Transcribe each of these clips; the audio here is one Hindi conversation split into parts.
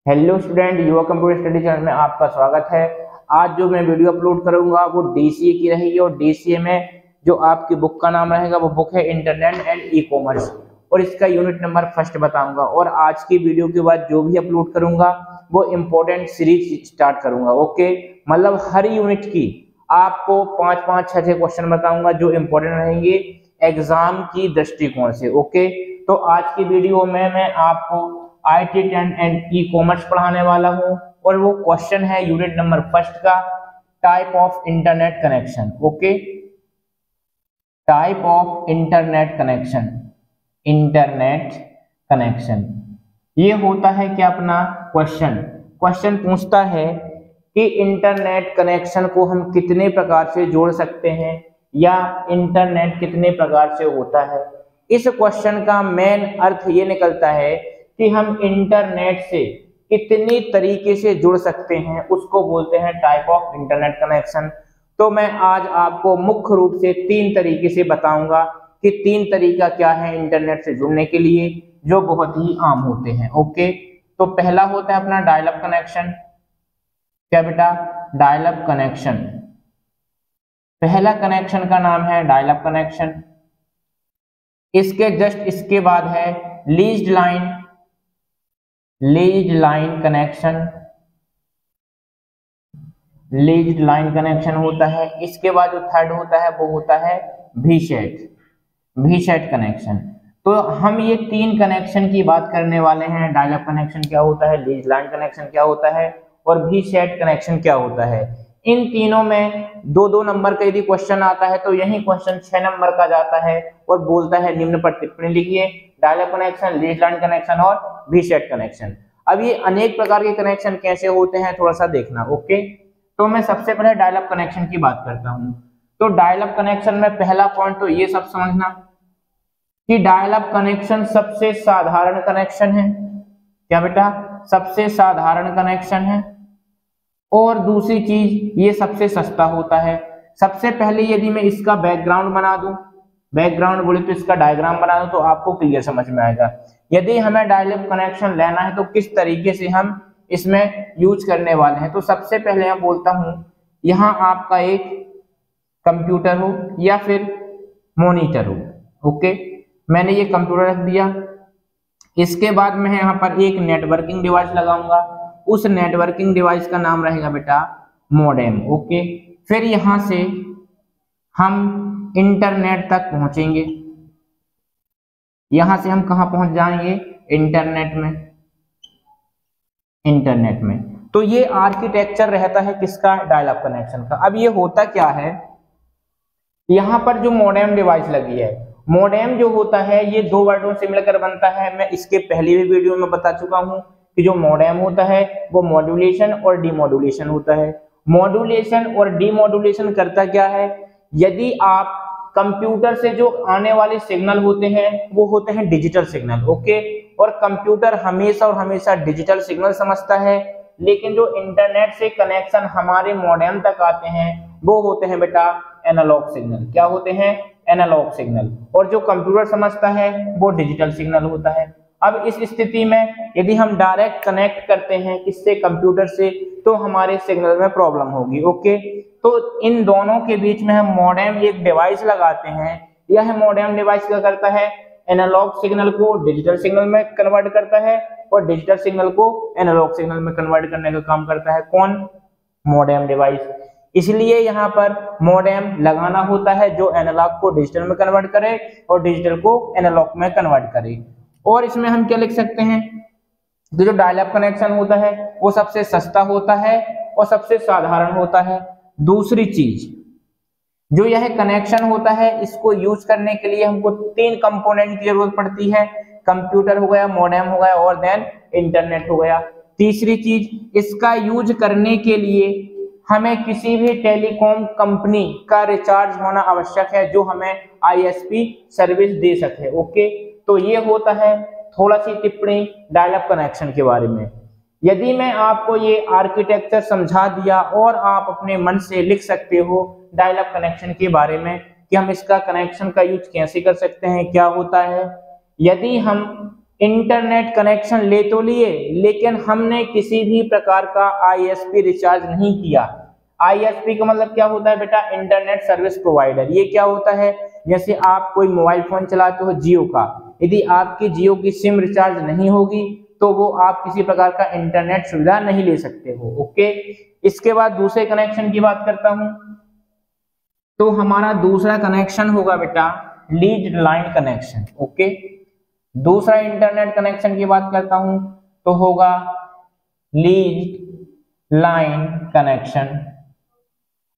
हेलो स्टूडेंट, युवा कंप्यूटर स्टडी चैनल में आपका स्वागत है। आज जो मैं वीडियो अपलोड करूंगा वो डीसीए की रहेगी और डीसीए में जो आपकी बुक का नाम रहेगा वो बुक है इंटरनेट एंड ई कॉमर्स और इसका यूनिट नंबर फर्स्ट बताऊंगा। और आज की वीडियो के बाद जो भी अपलोड करूंगा वो इम्पोर्टेंट सीरीज स्टार्ट करूंगा। ओके, मतलब हर यूनिट की आपको 5-5, 6-6 क्वेश्चन बताऊंगा जो इम्पोर्टेंट रहेंगे एग्जाम की दृष्टिकोण से। ओके, तो आज की वीडियो में मैं आपको IT10 एंड ई कॉमर्स पढ़ाने वाला हूं और वो क्वेश्चन है यूनिट नंबर फर्स्ट का, type of internet connection. Okay, type of internet connection, internet connection ये होता है क्या अपना क्वेश्चन पूछता है कि इंटरनेट कनेक्शन को हम कितने प्रकार से जोड़ सकते हैं या इंटरनेट कितने प्रकार से होता है। इस क्वेश्चन का मेन अर्थ ये निकलता है कि हम इंटरनेट से कितनी तरीके से जुड़ सकते हैं, उसको बोलते हैं टाइप ऑफ इंटरनेट कनेक्शन। तो मैं आज आपको मुख्य रूप से 3 तरीके से बताऊंगा कि 3 तरीका क्या है इंटरनेट से जुड़ने के लिए जो बहुत ही आम होते हैं। ओके, तो पहला होता है अपना डायल अप कनेक्शन। क्या बेटा? Dial up connection. पहला कनेक्शन का नाम है डायल अप कनेक्शन। इसके जस्ट इसके बाद है leased line connection. Leased line connection होता है। इसके बाद जो थर्ड होता है वो होता है वीसेट कनेक्शन। तो हम ये 3 कनेक्शन की बात करने वाले हैं। डायल अप कनेक्शन क्या होता है, लीज्ड लाइन कनेक्शन क्या होता है और वीसेट कनेक्शन क्या होता है। इन तीनों में 2-2 नंबर का यदि क्वेश्चन आता है तो यही क्वेश्चन 6 नंबर का जाता है और बोलता है निम्न पर टिप्पणी लिखिए, dial up connection, leased line connection और वीसेट कनेक्शन। अब ये अनेक प्रकार के कनेक्शन कैसे होते हैं थोड़ा सा देखना। ओके, तो मैं सबसे पहले डायल अप कनेक्शन की बात करता हूं। तो डायल अप कनेक्शन में पहला पॉइंट तो ये सब समझना कि डायल अप कनेक्शन सबसे साधारण कनेक्शन है। क्या बेटा? सबसे साधारण कनेक्शन है। और दूसरी चीज ये सबसे सस्ता होता है। सबसे पहले यदि मैं इसका बैकग्राउंड बना दूं, बैकग्राउंड बोले तो इसका डायग्राम बना दूं तो आपको क्लियर समझ में आएगा। यदि हमें डायल अप कनेक्शन लेना है तो किस तरीके से हम इसमें यूज करने वाले हैं। तो सबसे पहले मैं बोलता हूं यहाँ आपका एक कंप्यूटर हो या फिर मॉनिटर हो। ओके, मैंने ये कंप्यूटर रख दिया। इसके बाद मैं यहाँ पर एक नेटवर्किंग डिवाइस लगाऊंगा। उस नेटवर्किंग डिवाइस का नाम रहेगा बेटा मॉडेम। ओके, फिर यहां से हम इंटरनेट तक पहुंचेंगे। यहां से हम कहां पहुंच जाएंगे? इंटरनेट में। तो ये आर्किटेक्चर रहता है किसका? डायल अप कनेक्शन का। अब ये होता क्या है, यहां पर जो मॉडेम डिवाइस लगी है, मॉडेम जो होता है ये 2 वर्डों से मिलकर बनता है। मैं इसके पहले भी वीडियो में बता चुका हूं कि जो मॉडेम होता है वो मॉड्यूलेशन और डीमॉड्यूलेशन होता है। मॉड्यूलेशन और डीमॉड्यूलेशन करता क्या है, यदि आप कंप्यूटर से जो आने वाले सिग्नल होते हैं वो होते हैं डिजिटल सिग्नल। ओके, और कंप्यूटर हमेशा और हमेशा डिजिटल सिग्नल समझता है, लेकिन जो इंटरनेट से कनेक्शन हमारे मॉडेम तक आते हैं वो होते हैं बेटा एनालॉग सिग्नल। क्या होते हैं? Analog signal. और जो कंप्यूटर समझता है वो डिजिटल सिग्नल होता है। अब इस स्थिति में यदि हम डायरेक्ट कनेक्ट करते हैं किससे? कंप्यूटर से, तो हमारे सिग्नल में प्रॉब्लम होगी। ओके, तो इन दोनों के बीच में हम मॉडेम एक डिवाइस लगाते हैं। यह मॉडेम डिवाइस क्या करता है? एनालॉग सिग्नल को डिजिटल सिग्नल में कन्वर्ट करता है और डिजिटल सिग्नल को एनालॉग सिग्नल में कन्वर्ट करने का काम करता है कौन? Modem device. इसलिए यहाँ पर मॉडेम लगाना होता है जो एनालॉग को डिजिटल में कन्वर्ट करे और डिजिटल को एनालॉग में कन्वर्ट करे। और इसमें हम क्या लिख सकते हैं, जो डायल अप कनेक्शन होता है वो सबसे सस्ता होता है और सबसे साधारण होता है। दूसरी चीज, जो यह कनेक्शन होता है इसको यूज करने के लिए हमको 3 कंपोनेंट की जरूरत पड़ती है। कंप्यूटर हो गया, मॉडेम हो गया और देन इंटरनेट हो गया। तीसरी चीज, इसका यूज करने के लिए हमें किसी भी टेलीकॉम कंपनी का रिचार्ज होना आवश्यक है जो हमें ISP सर्विस दे सके। ओके, तो ये होता है थोड़ा सी टिप्पणी डायल अप कनेक्शन के बारे में। यदि मैं आपको ये आर्किटेक्चर समझा दिया और आप अपने मन से लिख सकते हो डायल अप कनेक्शन के बारे में कि हम इसका कनेक्शन का यूज कैसे कर सकते हैं, क्या होता है। यदि हम इंटरनेट कनेक्शन ले तो लिए, लेकिन हमने किसी भी प्रकार का आईएसपी रिचार्ज नहीं किया। आईएसपी का मतलब क्या होता है बेटा? Internet service provider. ये क्या होता है? जैसे आप कोई मोबाइल फोन चलाते हो जियो का, यदि आपकी जियो की सिम रिचार्ज नहीं होगी तो वो आप किसी प्रकार का इंटरनेट सुविधा नहीं ले सकते हो। ओके, इसके बाद दूसरे कनेक्शन की बात करता हूं, तो हमारा दूसरा कनेक्शन होगा बेटा लीज लाइन कनेक्शन। ओके, दूसरा इंटरनेट कनेक्शन की बात करता हूं तो होगा लीज लाइन कनेक्शन।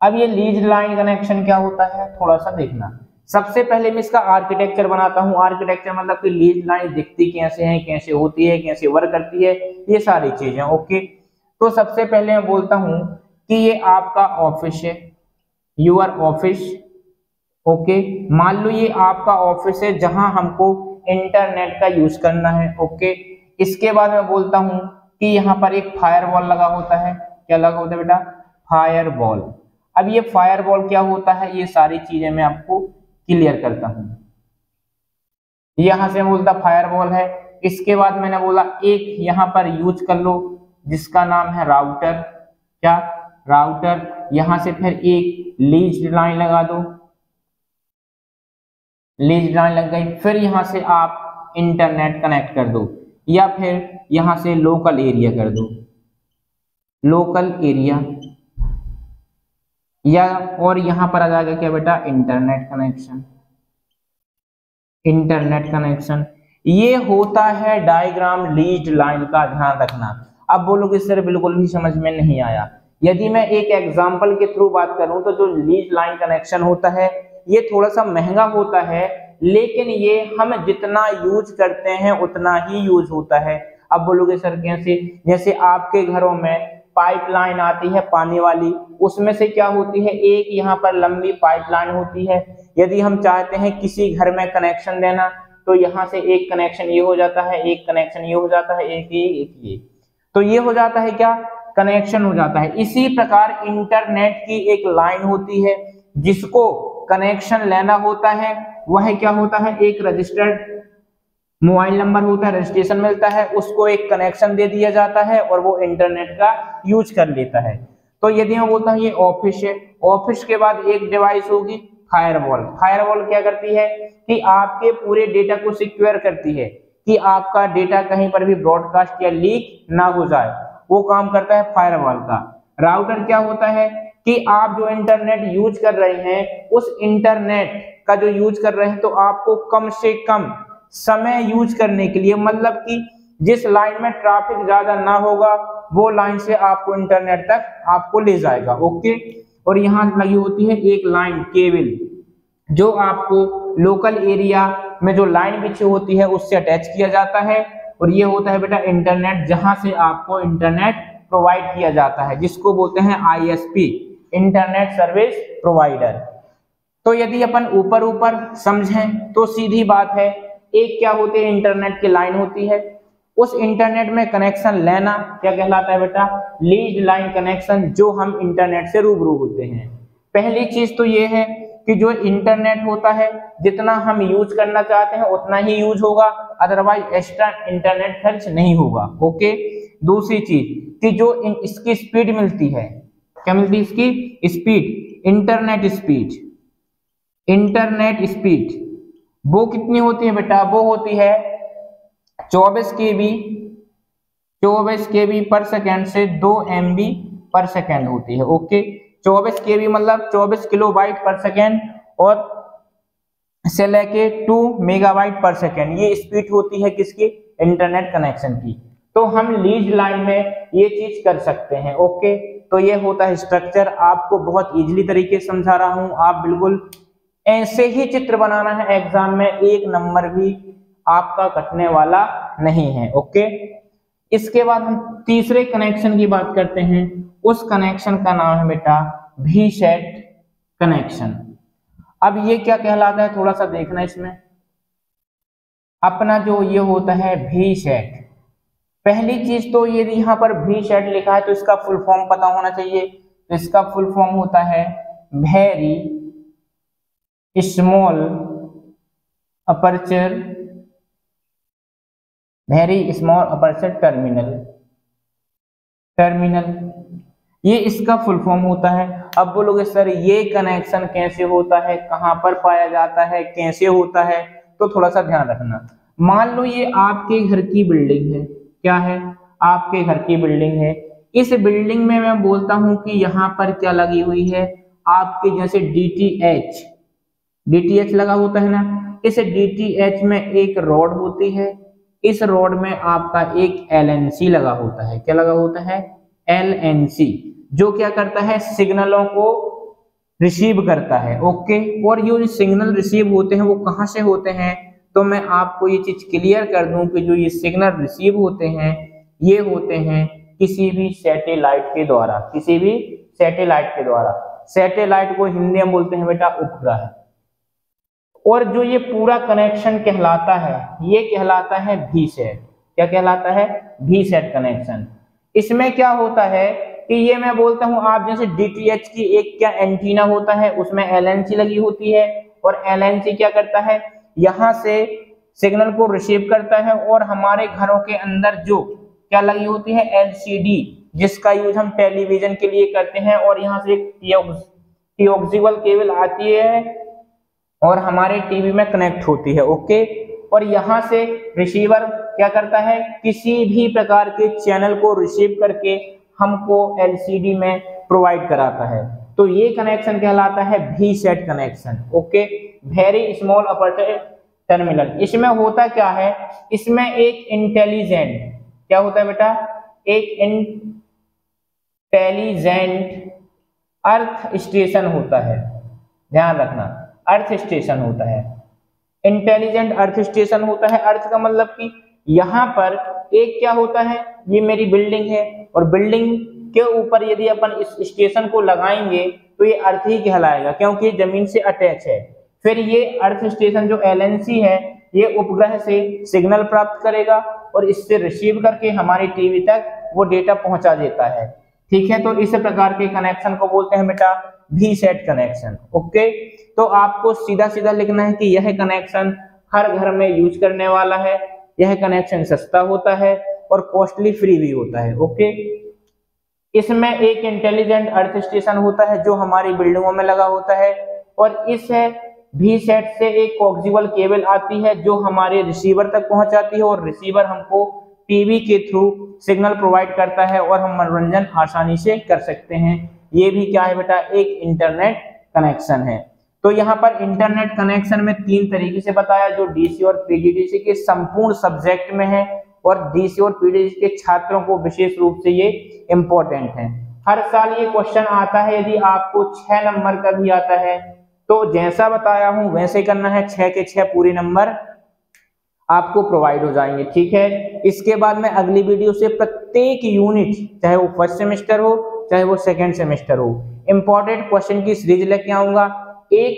अब ये लीज लाइन कनेक्शन क्या होता है थोड़ा सा देखना। सबसे पहले मैं इसका आर्किटेक्चर बनाता हूं। आर्किटेक्चर मतलब कि लीज लाइन दिखती कैसे है, कैसे होती है, कैसे वर्क करती है, ये सारी चीजें। ओके, तो सबसे पहले मैं बोलता हूं कि ये आपका ऑफिस है, यूर ऑफिस। ओके, मान लो ये आपका ऑफिस है जहां हमको इंटरनेट का यूज करना है। ओके, इसके बाद मैं बोलता हूं कि यहाँ पर एक फायरवॉल लगा होता है। क्या लगा होता है बेटा? फायरवॉल। अब ये फायरवॉल क्या होता है, ये सारी चीजें मैं आपको क्लियर करता हूं। यहां से बोलता फायरवॉल है। इसके बाद मैंने बोला एक यहां पर यूज कर लो जिसका नाम है राउटर। क्या? राउटर। यहां से फिर एक लीज लाइन लगा दो, लीज लाइन लग गई। फिर यहां से आप इंटरनेट कनेक्ट कर दो, या फिर यहां से लोकल एरिया कर दो, लोकल एरिया। या और यहां पर आ जाएगा क्या बेटा? Internet connection. इंटरनेट कनेक्शन ये होता है डायग्राम लीज लाइन का, ध्यान रखना। अब बोलोगे सर बिल्कुल भी समझ में नहीं आया। यदि मैं एक एग्जांपल के थ्रू बात करूं तो जो लीज लाइन कनेक्शन होता है ये थोड़ा सा महंगा होता है, लेकिन ये हम जितना यूज करते हैं उतना ही यूज होता है। अब बोलोगे सर कैसे? जैसे आपके घरों में पाइपलाइन आती है पानी वाली, उसमें से क्या होती है, एक यहाँ पर लंबी पाइपलाइन होती है। यदि हम चाहते हैं किसी घर में कनेक्शन देना तो यहाँ से एक कनेक्शन ये हो जाता है, एक कनेक्शन ये हो जाता है, एक ये, तो ये हो जाता है क्या? कनेक्शन हो जाता है। इसी प्रकार इंटरनेट की एक लाइन होती है जिसको कनेक्शन लेना होता है, वह क्या होता है? एक रजिस्टर्ड मोबाइल नंबर होता है, रजिस्ट्रेशन मिलता है, उसको एक कनेक्शन दे दिया जाता है और वो इंटरनेट का यूज कर लेता है। तो यदि मैं बोलता हूँ ये ऑफिस है, ऑफिस के बाद एक डिवाइस होगी फायरवॉल। फायरवॉल क्या करती है कि आपके पूरे डेटा को सिक्योर करती है कि आपका डेटा कहीं पर भी ब्रॉडकास्ट या लीक ना हो जाए, वो काम करता है फायरवॉल का। राउटर क्या होता है कि आप जो इंटरनेट यूज कर रहे हैं उस इंटरनेट का जो यूज कर रहे हैं तो आपको कम से कम समय यूज करने के लिए, मतलब कि जिस लाइन में ट्रैफिक ज्यादा ना होगा वो लाइन से आपको इंटरनेट तक आपको ले जाएगा। ओके, और यहाँ लगी होती है एक लाइन केबल जो आपको लोकल एरिया में जो लाइन बिछी होती है उससे अटैच किया जाता है, और ये होता है बेटा इंटरनेट जहां से आपको इंटरनेट प्रोवाइड किया जाता है, जिसको बोलते हैं आईएसपी, इंटरनेट सर्विस प्रोवाइडर। तो यदि अपन ऊपर ऊपर समझें तो सीधी बात है, एक क्या होती है? इंटरनेट की लाइन होती है, उस इंटरनेट में कनेक्शन लेना क्या कहलाता है बेटा? लीज लाइन कनेक्शन, जो हम इंटरनेट से रूबरू होते हैं। पहली चीज तो ये है कि जो इंटरनेट होता है जितना हम यूज करना चाहते हैं उतना ही यूज होगा, अदरवाइज एक्स्ट्रा इंटरनेट खर्च नहीं होगा। ओके, दूसरी चीज कि जो इसकी स्पीड मिलती है, क्या मिलती है? इसकी speed, internet speed. Internet speed वो कितनी होती है बेटा? वो होती है 24 केबी पर सेकेंड से 2 MB पर सेकेंड होती है। ओके, 24 केबी मतलब 24 किलोबाइट पर सेकेंड और से लेके 2 मेगाबाइट पर सेकेंड, ये स्पीड होती है किसकी? इंटरनेट कनेक्शन की। तो हम लीज लाइन में ये चीज कर सकते हैं। ओके, तो ये होता है स्ट्रक्चर। आपको बहुत इजीली तरीके से समझा रहा हूं, आप बिल्कुल ऐसे ही चित्र बनाना है, एग्जाम में एक नंबर भी आपका कटने वाला नहीं है। ओके, इसके बाद हम तीसरे कनेक्शन की बात करते हैं। उस कनेक्शन का नाम है बेटा वीसेट कनेक्शन। अब ये क्या कहलाता है थोड़ा सा देखना इसमें। अपना जो ये होता है वीसेट, पहली चीज तो ये यहाँ पर वीसेट लिखा है तो इसका फुल फॉर्म पता होना चाहिए। तो इसका फुल फॉर्म होता है very small aperture very small aperture terminal, terminal ये इसका फुल फॉर्म होता है। अब बोलोगे सर ये कनेक्शन कैसे होता है, कहां पर पाया जाता है, कैसे होता है, तो थोड़ा सा ध्यान रखना। मान लो ये आपके घर की बिल्डिंग है, क्या है, आपके घर की बिल्डिंग है। इस बिल्डिंग में मैं बोलता हूं कि यहाँ पर क्या लगी हुई है, आपके जैसे डीटीएच, डीटीएच लगा होता है ना, इस डीटीएच में एक रॉड होती है, इस रॉड में आपका एक एलएनसी लगा होता है। क्या लगा होता है, एलएनसी, जो क्या करता है, सिग्नलों को रिसीव करता है। ओके, और ये जो सिग्नल रिसीव होते हैं वो कहां से होते हैं, तो मैं आपको ये चीज क्लियर कर दूं कि जो ये सिग्नल रिसीव होते हैं ये होते हैं किसी भी सैटेलाइट के द्वारा, किसी भी सैटेलाइट के द्वारा। सैटेलाइट को हिंदी में बोलते हैं बेटा उपग्रह। और जो ये पूरा कनेक्शन कहलाता है ये कहलाता है वीसेट। क्या कहलाता है, वीसेट कनेक्शन। इसमें क्या होता है कि ये मैं बोलता हूं आप जैसे डीटीएच की एक क्या एंटीना होता है, उसमें एलएनसी लगी होती है, और एलएनसी क्या करता है, यहां से सिग्नल को रिसीव करता है, और हमारे घरों के अंदर जो क्या लगी होती है, एलसीडी, जिसका यूज हम टेलीविजन के लिए करते हैं, और यहाँ से एक कोएक्सियल केबल आती है और हमारे टीवी में कनेक्ट होती है। ओके, और यहाँ से रिसीवर क्या करता है, किसी भी प्रकार के चैनल को रिसीव करके हमको एलसीडी में प्रोवाइड कराता है। तो ये कनेक्शन कहलाता है VSAT connection. Okay, very small aperture terminal. इसमें होता क्या है, इसमें एक इंटेलिजेंट, क्या होता है बेटा, एक इंटेलिजेंट अर्थ स्टेशन होता है। ध्यान रखना, अर्थ स्टेशन होता है, इंटेलिजेंट अर्थ स्टेशन होता है। अर्थ का मतलब कि यहाँ पर एक क्या होता है, ये मेरी बिल्डिंग है, और बिल्डिंग के ऊपर यदि अपन इस स्टेशन को लगाएंगे तो ये अर्थ ही कहलाएगा, क्योंकि ये जमीन से अटैच है। फिर ये अर्थ स्टेशन जो एलएनसी है ये उपग्रह से सिग्नल प्राप्त करेगा और इससे रिसीव करके हमारी टीवी तक वो डेटा पहुंचा देता है। ठीक है, तो इस प्रकार के कनेक्शन को बोलते हैं बेटा वीसेट कनेक्शन। ओके, तो आपको सीधा सीधा लिखना है कि यह कनेक्शन हर घर में यूज करने वाला है, यह कनेक्शन सस्ता होता है और कॉस्टली फ्री भी होता है। ओके, इसमें एक इंटेलिजेंट अर्थ स्टेशन होता है जो हमारी बिल्डिंगों में लगा होता है, और इस वीसेट से एक कोएक्सियल केबल आती है जो हमारे रिसीवर तक पहुंचाती है, और रिसीवर हमको टीवी के थ्रू सिग्नल प्रोवाइड करता है और हम मनोरंजन आसानी से कर सकते हैं। ये भी क्या है बेटा, एक इंटरनेट कनेक्शन है। तो यहाँ पर इंटरनेट कनेक्शन में 3 तरीके से बताया, जो डीसी और पीजीडीसी के संपूर्ण सब्जेक्ट में है, और डीसी और पीजीडीसी के छात्रों को विशेष रूप से ये इंपॉर्टेंट है। हर साल ये क्वेश्चन आता है, यदि आपको 6 नंबर का भी आता है तो जैसा बताया हूं वैसे करना है, 6 के 6 पूरे नंबर आपको प्रोवाइड हो जाएंगे। ठीक है, इसके बाद में अगली वीडियो से प्रत्येक यूनिट, चाहे वो फर्स्ट सेमेस्टर हो चाहे वो सेकंड सेमेस्टर हो, इंपॉर्टेंट क्वेश्चन की सीरीज लेके आऊंगा। एक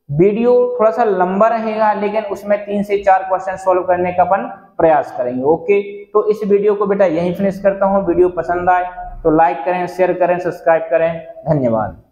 वीडियो थोड़ा सा लंबा रहेगा, लेकिन उसमें 3 से 4 क्वेश्चन सॉल्व करने का अपन प्रयास करेंगे। ओके, तो इस वीडियो को बेटा यहीं फिनिश करता हूँ। वीडियो पसंद आए तो लाइक करें, शेयर करें, सब्सक्राइब करें। धन्यवाद।